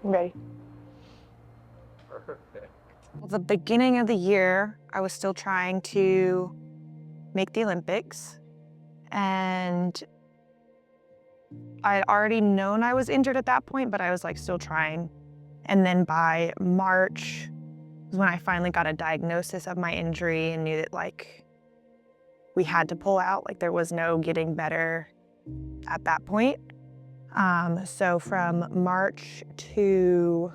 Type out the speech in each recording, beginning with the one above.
I'm ready. Perfect. At the beginning of the year, I was still trying to make the Olympics, and I had already known I was injured at that point, but I was like still trying. And then by March was when I finally got a diagnosis of my injury and knew that like we had to pull out, like there was no getting better at that point. So from March to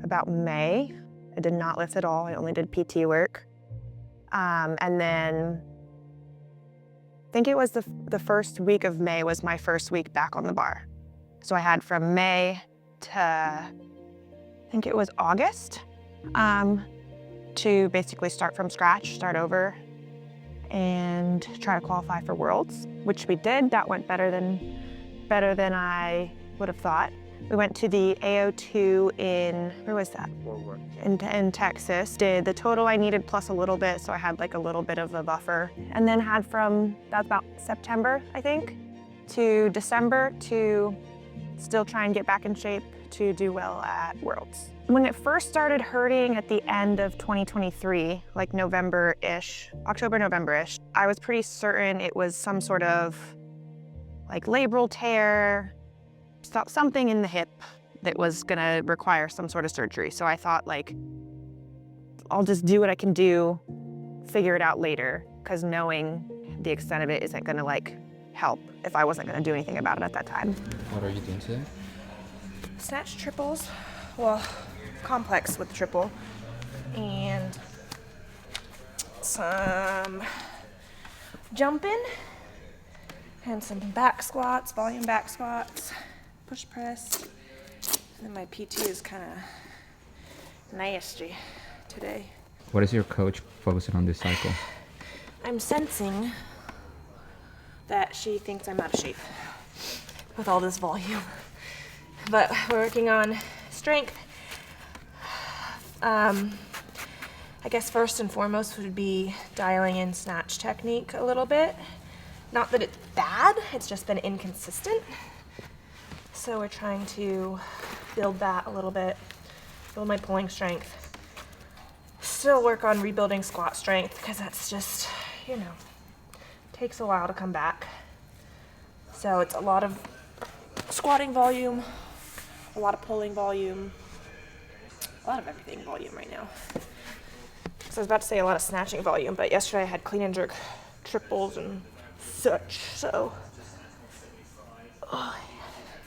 about May, I did not lift at all. I only did PT work. And then I think it was the first week of May was my first week back on the bar. So I had from May to, I think it was August, to basically start from scratch, start over, and try to qualify for Worlds, which we did. That went better than I would have thought. We went to the AO2 in, where was that? In Texas. Did the total I needed plus a little bit, so I had like a little bit of a buffer. And then had from, that's about September, I think, to December to still try and get back in shape to do well at Worlds. When it first started hurting at the end of 2023, like November-ish, October, November-ish, I was pretty certain it was some sort of like labral tear, something in the hip that was gonna require some sort of surgery. So I thought like, I'll just do what I can do, figure it out later, because knowing the extent of it isn't gonna like help if I wasn't gonna do anything about it at that time. What are you doing today? Snatch triples, well, complex with triple, and some jumping, and some back squats, volume back squats, push press, and then my PT is kind of nasty today. What is your coach focusing on this cycle? I'm sensing that she thinks I'm out of shape with all this volume, but we're working on strength. I guess first and foremost would be dialing in snatch technique a little bit. Not that it's bad, it's just been inconsistent. So we're trying to build that a little bit, build my pulling strength. Still work on rebuilding squat strength because that's just, you know, takes a while to come back. So it's a lot of squatting volume, a lot of pulling volume, a lot of everything volume right now. So I was about to say a lot of snatching volume, but yesterday I had clean and jerk triples and such, so. Oh.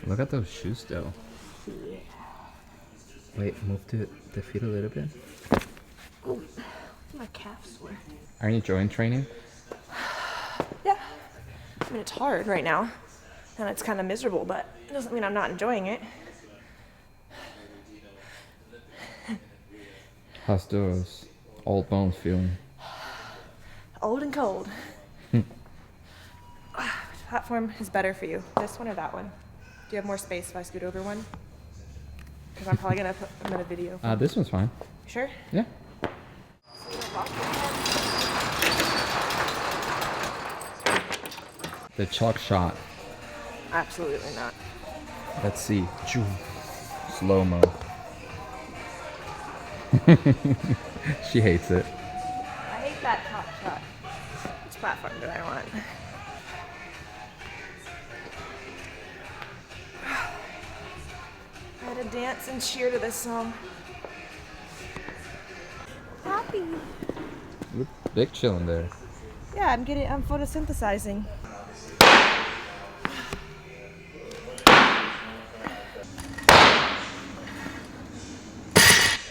Look at those shoes though. Yeah. Wait, move the feet a little bit. Ooh, my calves sore. Are you enjoying training? Yeah. I mean, it's hard right now, and it's kind of miserable, but it doesn't mean I'm not enjoying it. How's those old bones feeling? Old and cold. Which platform is better for you, this one or that one? Do you have more space if I scoot over one? Because I'm probably gonna put them in a video. This one's fine. You sure? Yeah. The chalk shot. Absolutely not. Let's see. Slow-mo. She hates it. I hate that top shot. Which platform do I want? I had to dance and cheer to this song. Happy. Look, big chill in there. Yeah, I'm photosynthesizing.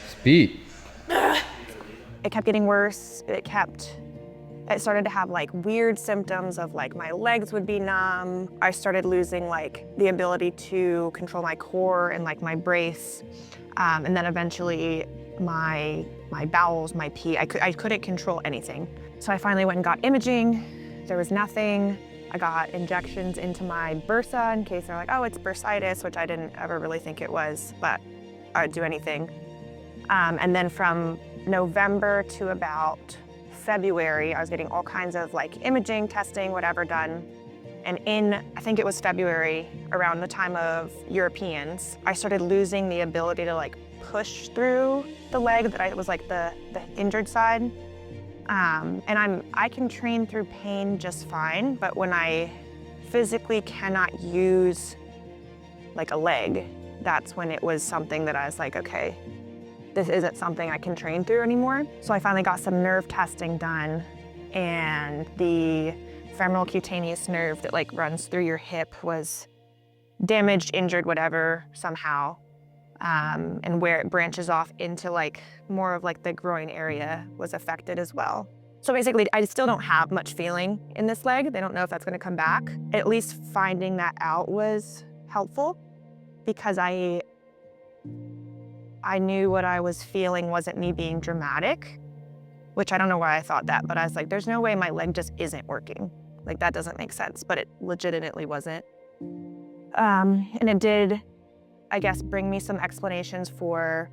Speed. It kept getting worse. It started to have like weird symptoms of like my legs would be numb. I started losing like the ability to control my core and like my brace. And then eventually my bowels, my pee, I couldn't control anything. So I finally went and got imaging. There was nothing. I got injections into my bursa in case they're like, oh, it's bursitis, which I didn't ever really think it was, but I'd do anything. And then from November to about February, I was getting all kinds of like imaging, testing, whatever done. And I think it was February, around the time of Europeans, I started losing the ability to like push through the leg that was like the injured side. And I can train through pain just fine, but when I physically cannot use like a leg, that's when it was something that I was like, okay, this isn't something I can train through anymore. So I finally got some nerve testing done, and the femoral cutaneous nerve that like runs through your hip was damaged, injured, whatever, somehow. And where it branches off into like more of like the groin area was affected as well. So basically, I still don't have much feeling in this leg. They don't know if that's gonna come back. At least finding that out was helpful, because I knew what I was feeling wasn't me being dramatic, which I don't know why I thought that, but I was like, there's no way my leg just isn't working. Like, that doesn't make sense, but it legitimately wasn't. And it did, I guess, bring me some explanations for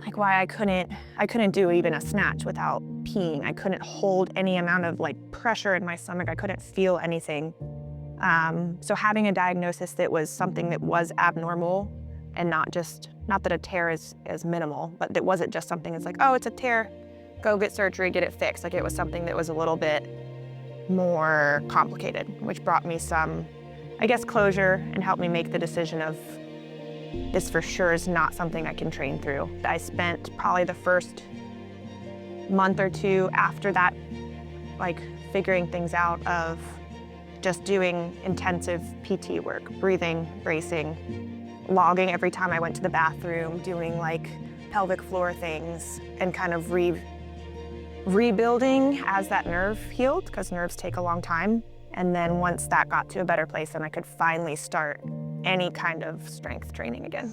like why I couldn't do even a snatch without peeing. I couldn't hold any amount of like pressure in my stomach. I couldn't feel anything. So having a diagnosis that was something that was abnormal, and not that a tear is minimal, but it wasn't just something that's like, oh, it's a tear, go get surgery, get it fixed. Like, it was something that was a little bit more complicated, which brought me some, I guess, closure and helped me make the decision of, this for sure is not something I can train through. I spent probably the first month or two after that, like, figuring things out of just doing intensive PT work, breathing, bracing, logging every time I went to the bathroom, doing like pelvic floor things, and kind of rebuilding as that nerve healed, because nerves take a long time. And then once that got to a better place, then I could finally start any kind of strength training again.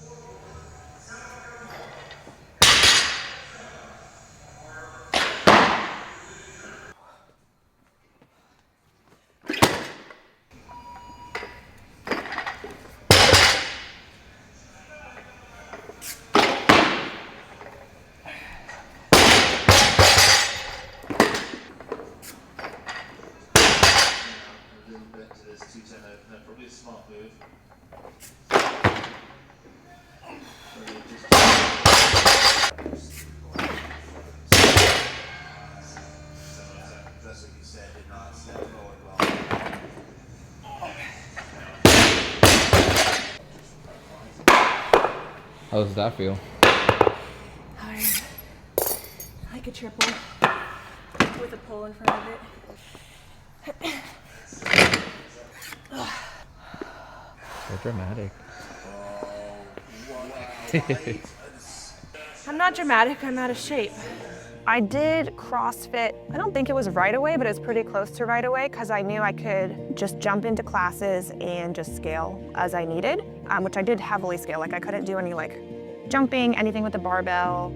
Probably a smart move. That's what you said, did not step forward well. How does that feel? Hard. Like a triple with a pull in front of it. So dramatic. I'm not dramatic, I'm out of shape. I did CrossFit, I don't think it was right away, but it was pretty close to right away, because I knew I could just jump into classes and just scale as I needed, which I did heavily scale. Like, I couldn't do any like jumping, anything with the barbell.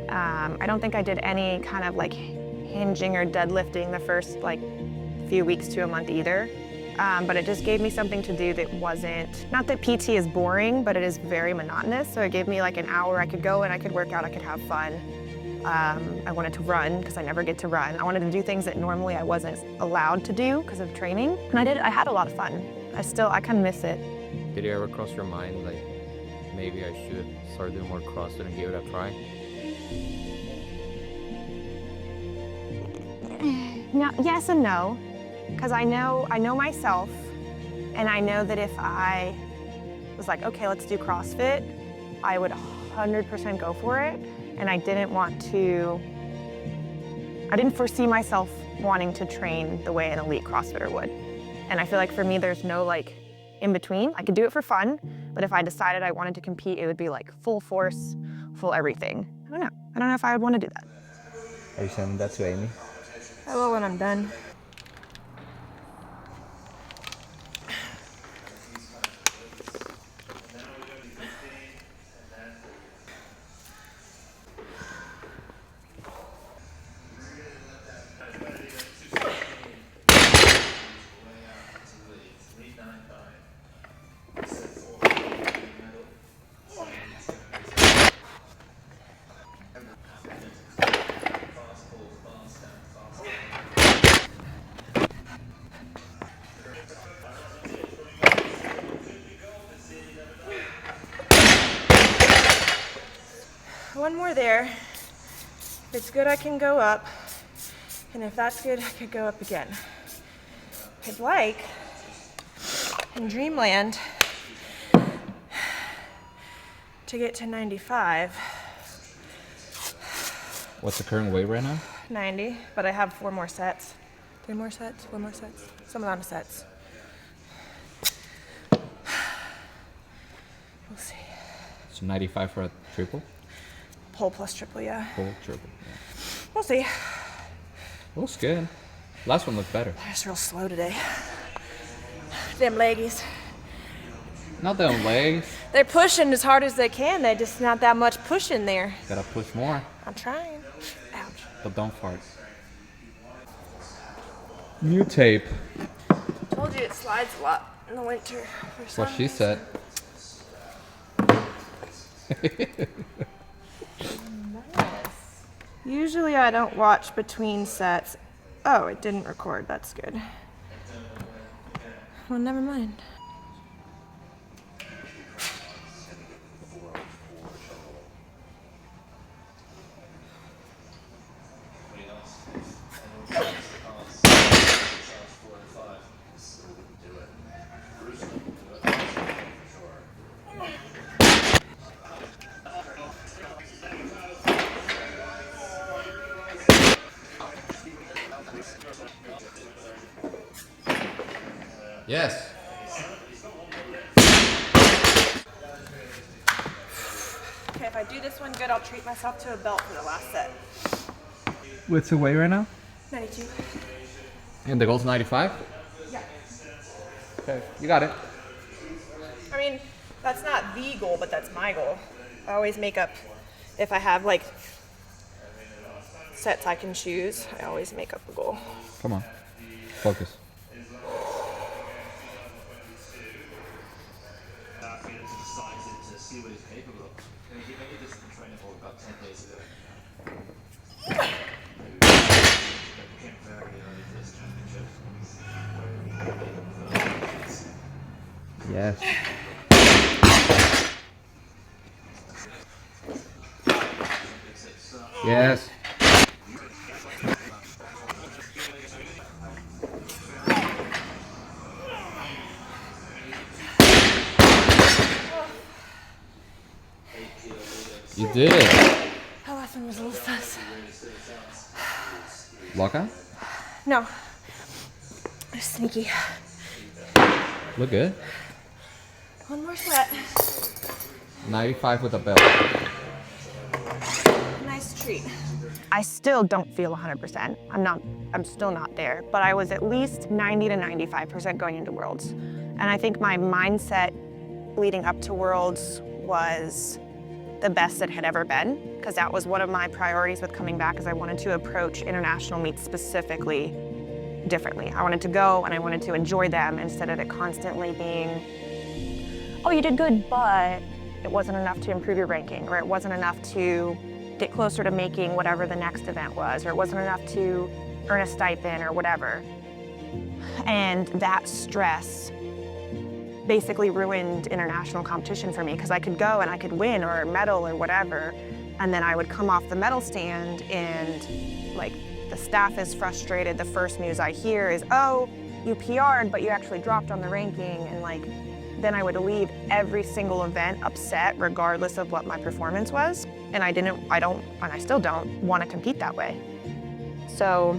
I don't think I did any kind of like hinging or deadlifting the first like few weeks to a month either. But it just gave me something to do that wasn't, not that PT is boring, but it is very monotonous. So it gave me like an hour I could go and I could work out, I could have fun. I wanted to run, because I never get to run. I wanted to do things that normally I wasn't allowed to do because of training. And I had a lot of fun. I kind of miss it. Did it ever cross your mind, like, maybe I should start doing more CrossFit and give it a try? No, yes and no, because I know myself, and I know that if I was like, okay, let's do CrossFit, I would 100% go for it. And I didn't foresee myself wanting to train the way an elite CrossFitter would. And I feel like for me, there's no like in between. I could do it for fun, but if I decided I wanted to compete, it would be like full force, full everything. I don't know if I would want to do that. Are you sending that to Amy? I will when I'm done. one more there. If it's good, I can go up. And if that's good, I could go up again. I'd like, in Dreamland, to get to 95. What's the current weight right now? 90, but I have 4 more sets. 3 more sets, 4 more sets, some amount of sets. We'll see. So 95 for a triple? Pull plus triple, yeah. Pull, triple, yeah. We'll see. Looks good. Last one looked better. They're just real slow today. Them leggies. Not them legs. They're pushing as hard as they can. They're just not that much pushing there. Gotta push more, I'm trying. Ouch. but don't fart. New tape. Told you it slides a lot in the winter. That's what she said. Usually I don't watch between sets. Oh, it didn't record. That's good. Well, never mind. Yes. Okay, if I do this one good, I'll treat myself to a belt for the last set. What's the weight right now? 92. And the goal's 95? Yeah. Okay, you got it. I mean, that's not the goal, but that's my goal. I always make up, if I have like sets I can choose, I always make up a goal. Come on. Focus. To see what he's capable of. And he did this in training for about 10 days ago. Became very early for this championship. Yes. Yes. You did. That last one was a little sus. Lockout? No. Sneaky. Look good. One more set. 95 with a belt. Nice treat. I still don't feel 100%. I'm still not there, but I was at least 90 to 95% going into Worlds. And I think my mindset leading up to Worlds was the best it had ever been, because that was one of my priorities with coming back, is I wanted to approach international meets specifically differently. I wanted to go and I wanted to enjoy them instead of it constantly being, oh, you did good, but it wasn't enough to improve your ranking, or it wasn't enough to get closer to making whatever the next event was, or it wasn't enough to earn a stipend or whatever. And that stress basically ruined international competition for me, because I could go and I could win or medal or whatever, and then I would come off the medal stand and like the staff is frustrated. The first news I hear is, oh, you PR'd, but you actually dropped on the ranking, and like then I would leave every single event upset regardless of what my performance was, and I still don't want to compete that way. So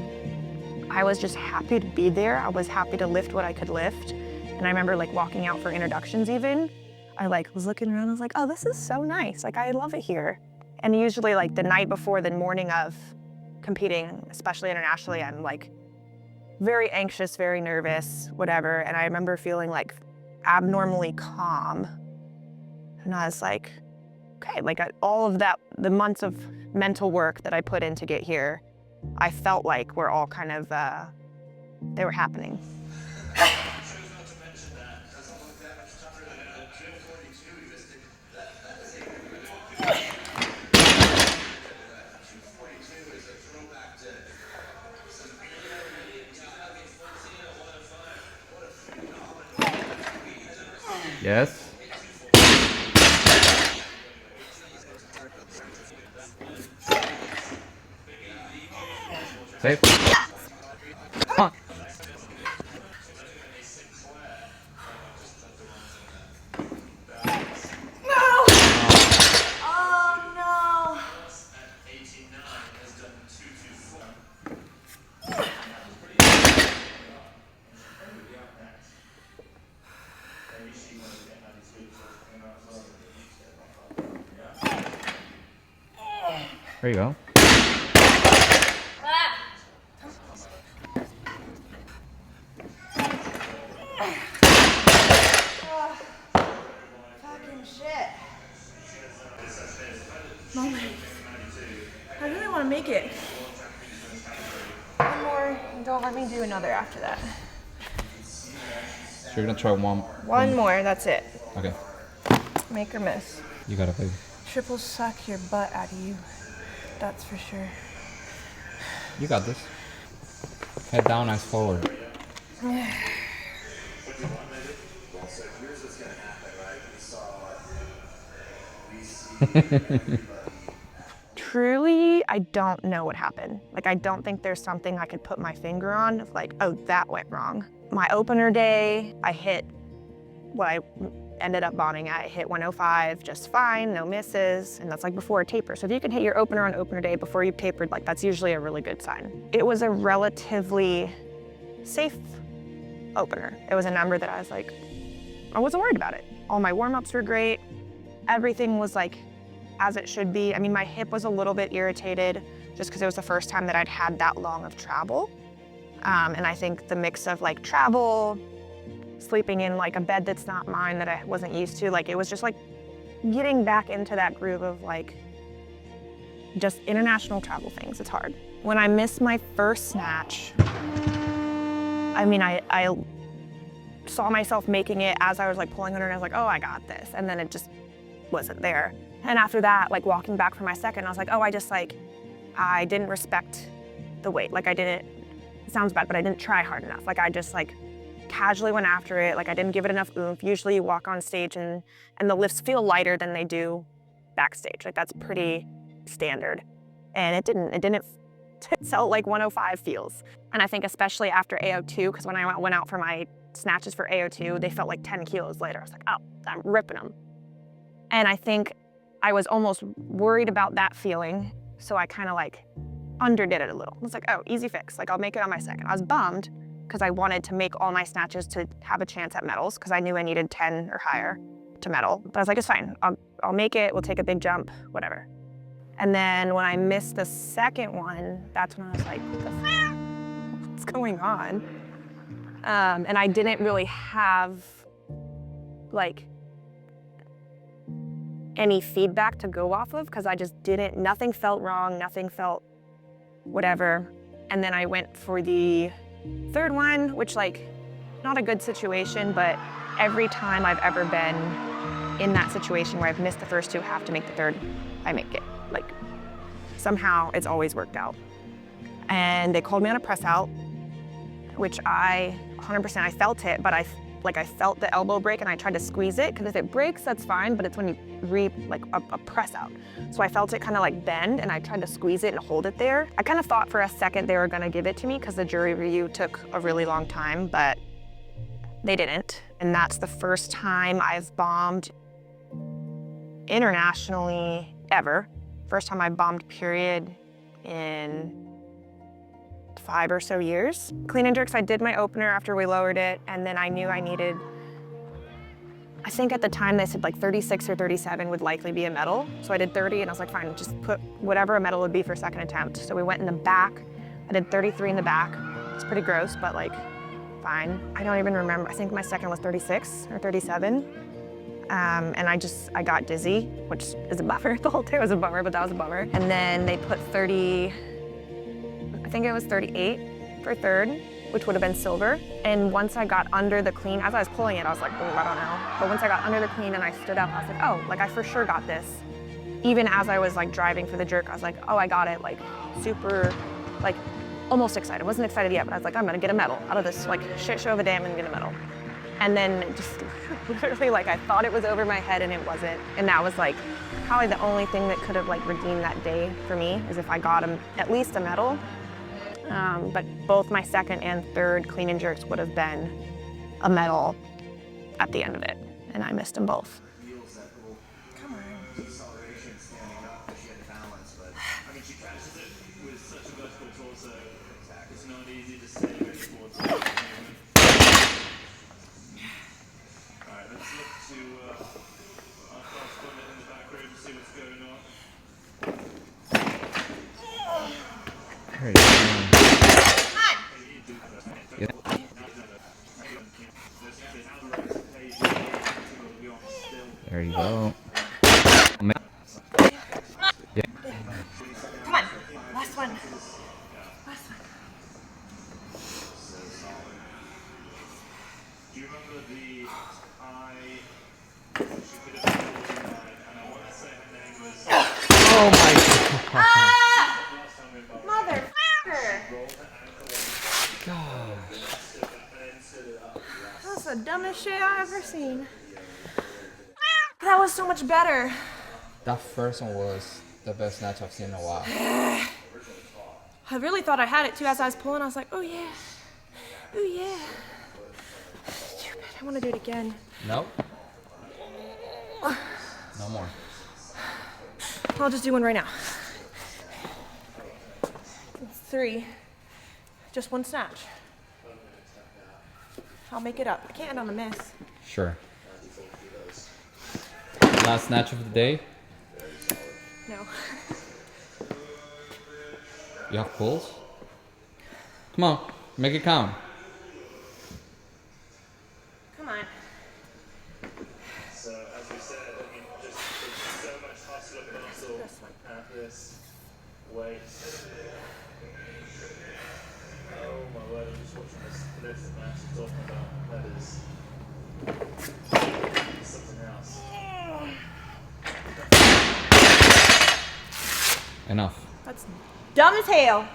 I was just happy to be there. I was happy to lift what I could lift. And I remember like walking out for introductions even, I like was looking around, I was like, oh, this is so nice. Like, I love it here. And usually like the night before, the morning of competing, especially internationally, I'm like very anxious, very nervous, whatever. And I remember feeling like abnormally calm. And I was like, okay, like all of that, the months of mental work that I put in to get here, I felt like were all kind of, they were happening. Yes. Safe. Come on. There you go. Fucking shit. Mom, I really want to make it. One more, and don't let me do another after that. So you're gonna try one. One more, that's it. Okay. Make or miss. You got it, baby. Triple suck your butt out of you. That's for sure. You got this. Head down, eyes forward. Truly, I don't know what happened. Like, I don't think there's something I could put my finger on of like, oh, that went wrong. My opener day, I hit what I ended up bombing at. I hit 105 just fine, no misses, and that's like before a taper. So if you can hit your opener on opener day before you've tapered, like that's usually a really good sign. It was a relatively safe opener. It was a number that I was like, I wasn't worried about it. All my warm-ups were great. Everything was like as it should be. I mean, my hip was a little bit irritated just because it was the first time that I'd had that long of travel. And I think the mix of like travel, sleeping in like a bed that's not mine that I wasn't used to, like it was just like getting back into that groove of like just international travel things. It's hard. When I missed my first snatch, I mean, I saw myself making it as I was like pulling under and I was like, oh, I got this. And then it just wasn't there. And after that, like walking back for my second, I was like, oh, I didn't respect the weight. Like I didn't, it sounds bad, but I didn't try hard enough. Like I just like casually went after it. Like I didn't give it enough oomph. Usually you walk on stage and the lifts feel lighter than they do backstage. Like that's pretty standard. And it didn't felt like 105 feels. And I think especially after AO2, because when I went out for my snatches for AO2, they felt like 10 kilos later. I was like, oh, I'm ripping them. And I think I was almost worried about that feeling. So I kind of like underdid it a little. I was like, oh, easy fix. Like I'll make it on my second. I was bummed because I wanted to make all my snatches to have a chance at medals because I knew I needed 10 or higher to medal. But I was like, it's fine. I'll make it. We'll take a big jump, whatever. And then when I missed the second one, that's when I was like, what the fuck? What's going on? And I didn't really have like any feedback to go off of because I just didn't, nothing felt wrong, nothing felt whatever. And then I went for the third one, which like, not a good situation, but every time I've ever been in that situation where I've missed the first two, have to make the third, I make it. Like somehow it's always worked out. And they called me on a press out, which 100%, I felt it, but I felt the elbow break and I tried to squeeze it because if it breaks, that's fine, but it's when you like a press out. So I felt it kind of like bend and I tried to squeeze it and hold it there. I kind of thought for a second they were gonna give it to me because the jury review took a really long time, but they didn't. And that's the first time I've bombed internationally ever. First time I bombed period in 5 or so years. Clean and jerks, I did my opener after we lowered it, and then I knew I needed, I think at the time they said like 36 or 37 would likely be a medal. So I did 30 and I was like, fine, just put whatever a medal would be for second attempt. So we went in the back. I did 33 in the back. It's pretty gross, but like, fine. I don't even remember. I think my second was 36 or 37. And I got dizzy, which is a bummer. The whole day was a bummer, but that was a bummer. And then they put 30, I think it was 38 for third, which would have been silver. And once I got under the clean, as I was pulling it, I was like, oh, I don't know. But once I got under the clean and I stood up, I was like, oh, like I for sure got this. Even as I was like driving for the jerk, I was like, oh, I got it. Like super, like almost excited. I wasn't excited yet, but I was like, I'm gonna get a medal out of this like shit show of a dam and get a medal. And then just literally like I thought it was over my head and it wasn't. And that was like probably the only thing that could have like redeemed that day for me is if I got at least a medal. but both my second and third clean and jerks would have been a medal at the end of it, and I missed them both. Feels that little acceleration standing up that she had to balance, but I mean she catches it with such a vertical torso. It's not easy to stay ready towards it. Alright, let's look to our correspondent in the back room to see what's going on. There you go. Yeah. Come on. Last one. Last one. Do you remember the eye? She could have been 49, and I want to say her name was. Oh my god. Last time we were about Motherfucker. rolled her ankle. Gosh. That's the dumbest shit I've ever seen. That was so much better. That first one was the best snatch I've seen in a while. I really thought I had it too. As I was pulling, I was like, oh yeah. Oh yeah. Stupid. I want to do it again. Nope. No more. I'll just do one right now. It's 3. Just one snatch. I'll make it up. I can't end on a miss. Sure. Last snatch of the day. No. You have pulls? Come on, make it count. Come on. So, as we said, I mean, just there's so much hustle and bustle This one. at this weight. Oh my word, I'm just watching this lift match you're talking about. That is something else. Enough. That's dumb as hell.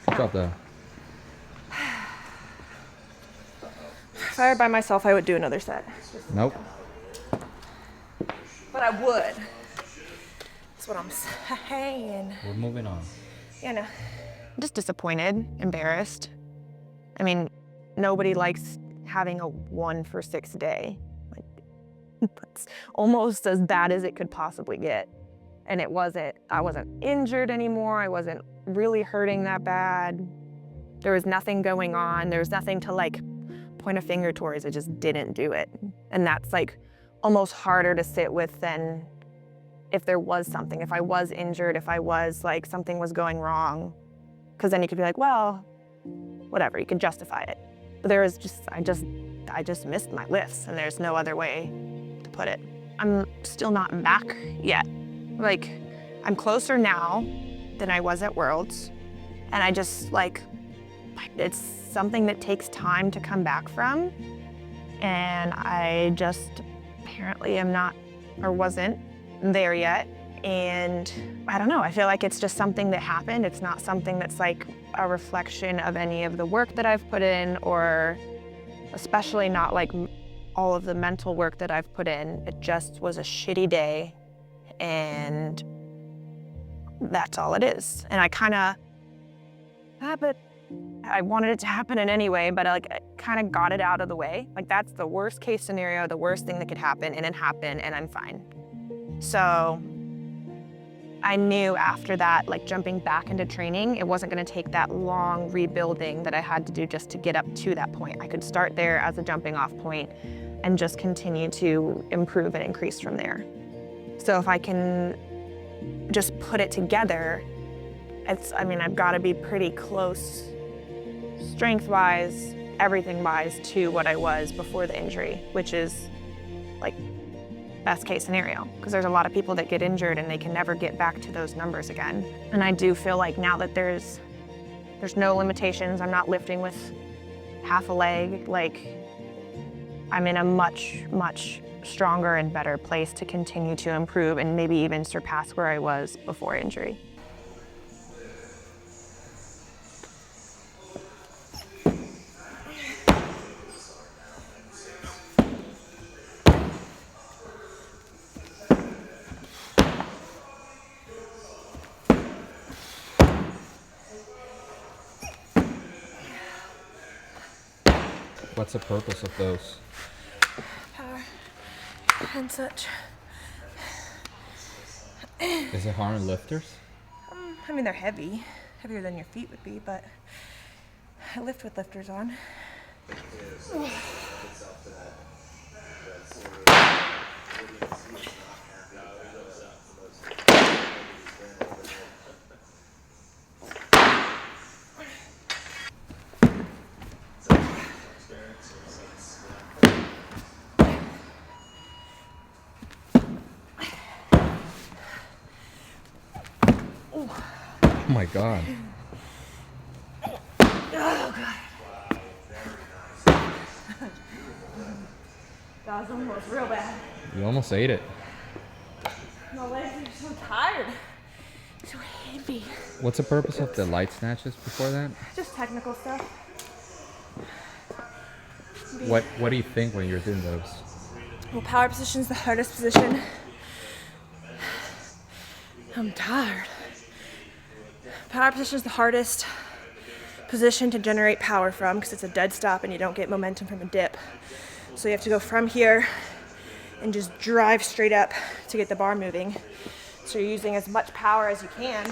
Good job there. If I were by myself, I would do another set. Nope. But I would. That's what I'm saying. We're moving on. You know. I'm just disappointed, embarrassed. I mean, nobody likes having a 1 for 6 day. Like, that's almost as bad as it could possibly get. And it wasn't. I wasn't injured anymore. I wasn't really hurting that bad. There was nothing going on. There was nothing to like point a finger towards. I just didn't do it. And that's like almost harder to sit with than if there was something, if I was injured, if I was like something was going wrong. Because then you could be like, well, whatever, you could justify it. But there was just, I just missed my lifts, and there's no other way to put it. I'm still not back yet. Like, I'm closer now than I was at Worlds, and I just like, it's something that takes time to come back from, and I just apparently am not, or wasn't there yet. And I don't know, I feel like it's just something that happened. It's not something that's like a reflection of any of the work that I've put in, or especially not like all of the mental work that I've put in. It just was a shitty day, and that's all it is. And I kind of, but I wanted it to happen in any way, but I kind of got it out of the way. Like, that's the worst case scenario, the worst thing that could happen, and it happened, and I'm fine. So I knew after that, like jumping back into training, it wasn't going to take that long rebuilding that I had to do just to get up to that point. I could start there as a jumping off point and just continue to improve and increase from there. So if I can just put it together, I've got to be pretty close strength-wise, everything-wise to what I was before the injury, which is like best case scenario, because there's a lot of people that get injured and they can never get back to those numbers again. And I do feel like now that there's no limitations, I'm not lifting with half a leg, like I'm in a much, much stronger and better place to continue to improve and maybe even surpass where I was before injury. What's the purpose of those? Power and such. Is it harming lifters? I mean, they're heavy, heavier than your feet would be, but I lift with lifters on. Oh my god. That was almost real bad. You almost ate it. My legs are so tired. So heavy. What's the purpose of the light snatches before that? Just technical stuff. What do you think when you're doing those? Well, power position's the hardest position. I'm tired. Power position is the hardest position to generate power from because it's a dead stop and you don't get momentum from a dip. So you have to go from here and just drive straight up to get the bar moving. So you're using as much power as you can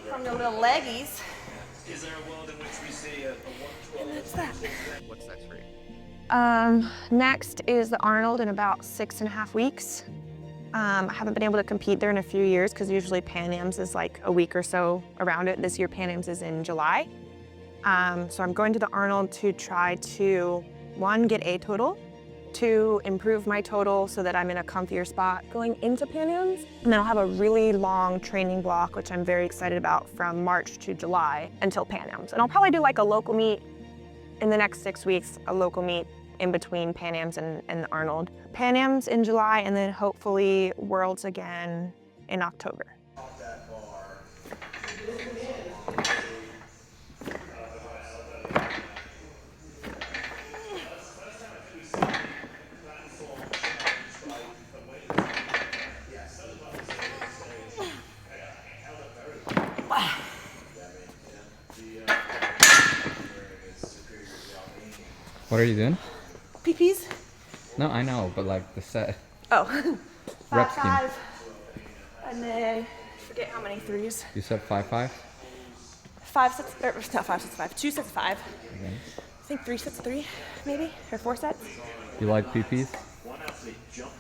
from the little leggies. Is there a world in which we see a 112? And that's that. What's next for you? Next is the Arnold in about 6.5 weeks. I haven't been able to compete there in a few years because usually Pan Am's is like a week or so around it. This year Pan Am's is in July. So I'm going to the Arnold to try to, 1, get a total, 2, improve my total so that I'm in a comfier spot going into Pan Am's. And then I'll have a really long training block, which I'm very excited about, from March to July until Pan Am's. And I'll probably do like a local meet in the next 6 weeks, a local meet in between Pan Am's and the Arnold. Pan Am's in July and then hopefully Worlds again in October. What are you doing? PPs? No, I know, but like the set. Oh. Rep 5, scheme. 5. And then, forget how many threes. You said 5-5? 5 sets, or not 5 sets of 5, 2 sets of 5. Okay. I think 3 sets of 3, maybe, or 4 sets. You like PPs? Do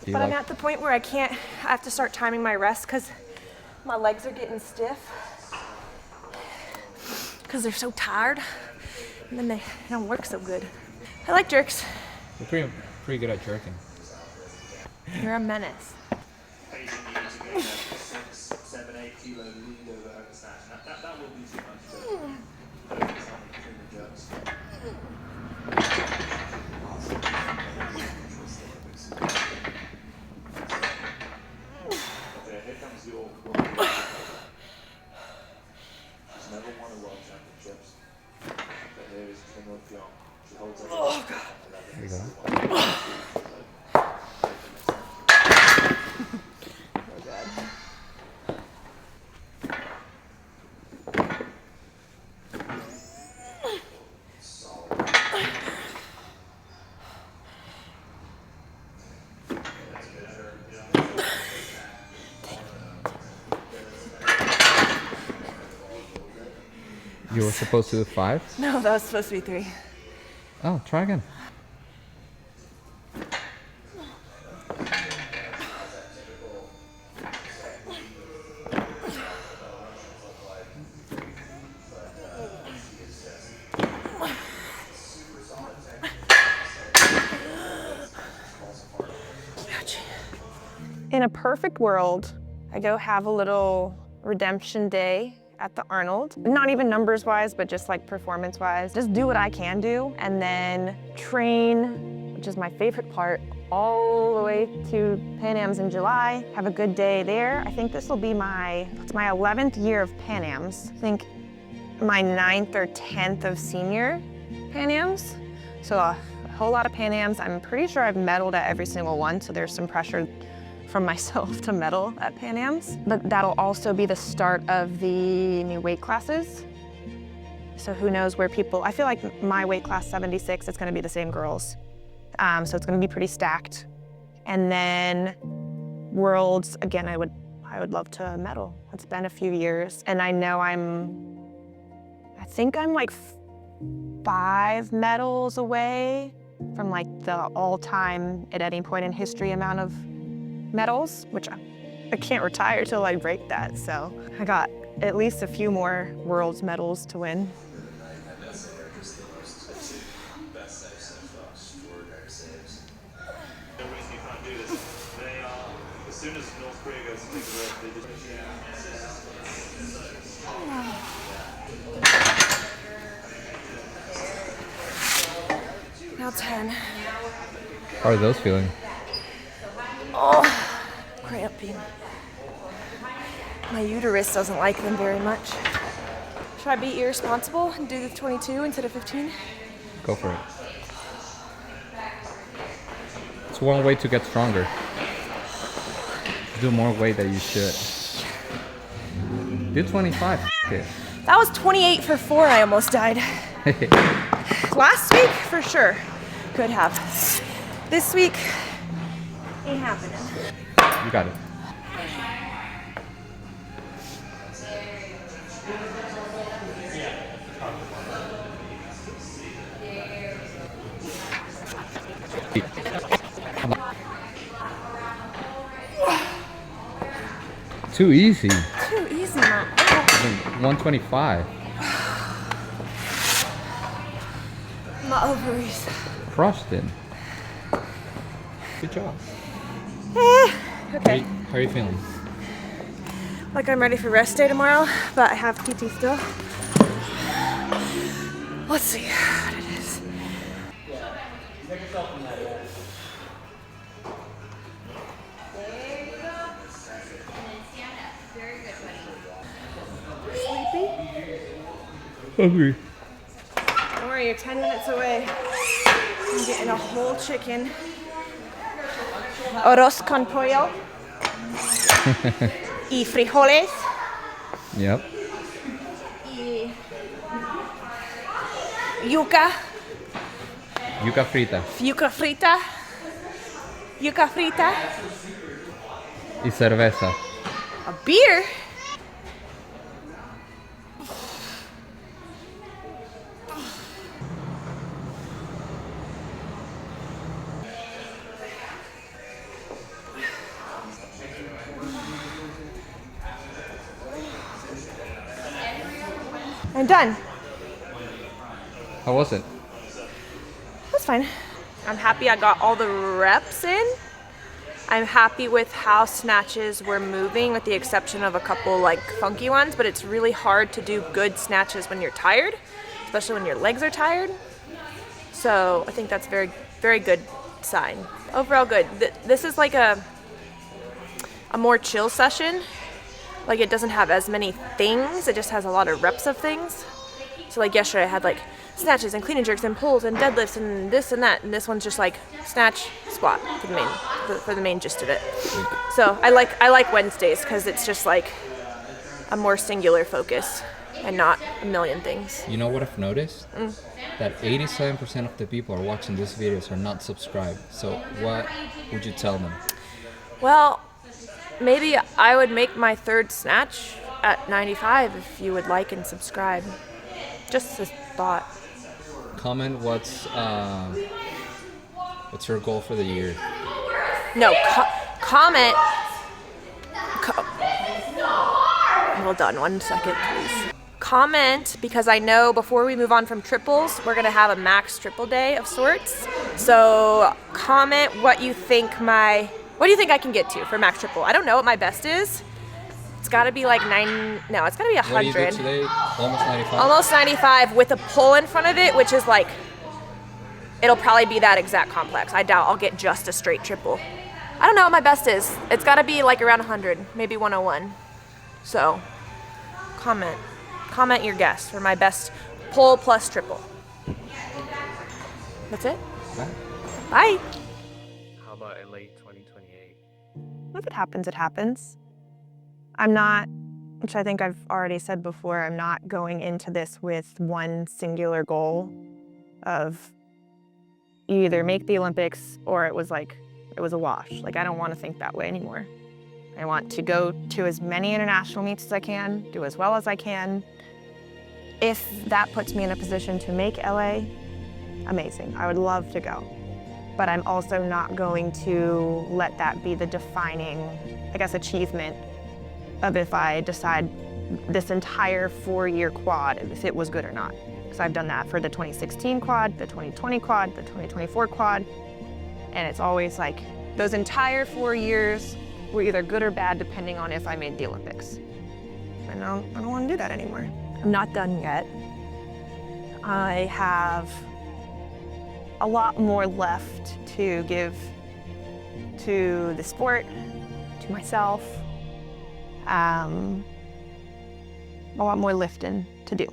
you But I'm like- at the point where I have to start timing my rest because my legs are getting stiff. Because they're so tired. And then they don't work so good. I like jerks. You're pretty good at jerking. You're a menace. Patient years ago, 6, 7, 8 kilo lead over oversnatch. That will be too much to focus on between the jerks. Okay, here comes your woman. She's never won a world championships. But here is King of Pyong. She holds up. Oh, God. There you go. You were supposed to do 5? No, that was supposed to be 3. Oh, try again. In a perfect world, I go have a little redemption day at the Arnold. Not even numbers wise, but just like performance wise. Just do what I can do and then train, which is my favorite part, all the way to Pan Am's in July. Have a good day there. I think this will be it's my 11th year of Pan Am's. I think my 9th or 10th of senior Pan Am's. So a whole lot of Pan Am's. I'm pretty sure I've medaled at every single one, so there's some pressure from myself to medal at Pan Am's. But that'll also be the start of the new weight classes. So who knows where people, I feel like my weight class 76, it's gonna be the same girls. So it's gonna be pretty stacked. And then Worlds, again, I would love to medal. It's been a few years, and I know I think I'm like 5 medals away from like the all-time at any point in history amount of medals, which I can't retire till I break that. So I got at least a few more Worlds medals to win. As soon as North Korea goes to take the road, they just Now 10. How are those feeling? Oh, cramping. My uterus doesn't like them very much. Should I be irresponsible and do the 22 instead of 15? Go for it. It's one way to get stronger. Do more weight than you should. Do 25. Okay. That was 28 for 4. I almost died. Last week, for sure, could have. This week, ain't happening. You got it. Too easy. Too easy, man. 125. My ovaries. Crushed it. Good job. Okay. How are you feeling? Like I'm ready for rest day tomorrow, but I have PT still. Let's see what it is. Sleepy? Hungry. Don't worry, you're 10 minutes away. I'm getting a whole chicken. Arroz con pollo. Y frijoles. Yep. Y yuca. Yuca frita. Yuca frita. Yuca frita. Y cerveza. A beer. I'm done. How was it? That's fine. I'm happy I got all the reps in. I'm happy with how snatches were moving, with the exception of a couple like funky ones, but it's really hard to do good snatches when you're tired, especially when your legs are tired. So I think that's very, very good sign. Overall good. This is like a more chill session. Like it doesn't have as many things, it just has a lot of reps of things. So like yesterday I had like snatches and clean and jerks and pulls and deadlifts and this and that, and this one's just like snatch, squat for the main gist of it. So I like Wednesdays because it's just like a more singular focus and not a million things. You know what I've noticed? That 87% of the people are watching these videos are not subscribed. So what would you tell them? Well, maybe I would make my third snatch at 95 if you would like and subscribe. Just a thought. Comment what's your goal for the year? No, comment. Hold on 1 second, please. Comment, because I know before we move on from triples, we're gonna have a max triple day of sorts. So comment what you think I can get to for max triple. I don't know what my best is. It's gotta be like it's gotta be 100. What do you do today? Almost 95? Almost 95 with a pull in front of it, which is like, it'll probably be that exact complex. I doubt I'll get just a straight triple. I don't know what my best is. It's gotta be like around 100, maybe 101. So, comment your guess for my best pull plus triple. That's it. Bye. How about in late 2028? If it happens, it happens. I'm not which I think I've already said before, I'm not going into this with one singular goal of you either make the Olympics or it was a wash. Like, I don't want to think that way anymore. I want to go to as many international meets as I can, do as well as I can. If that puts me in a position to make LA, amazing. I would love to go. But I'm also not going to let that be the defining, I guess, achievement of if I decide this entire 4-year quad, if it was good or not. Because I've done that for the 2016 quad, the 2020 quad, the 2024 quad. And it's always like, those entire 4 years were either good or bad depending on if I made the Olympics. And I don't want to do that anymore. I'm not done yet. I have a lot more left to give to the sport, to myself. A lot more lifting to do.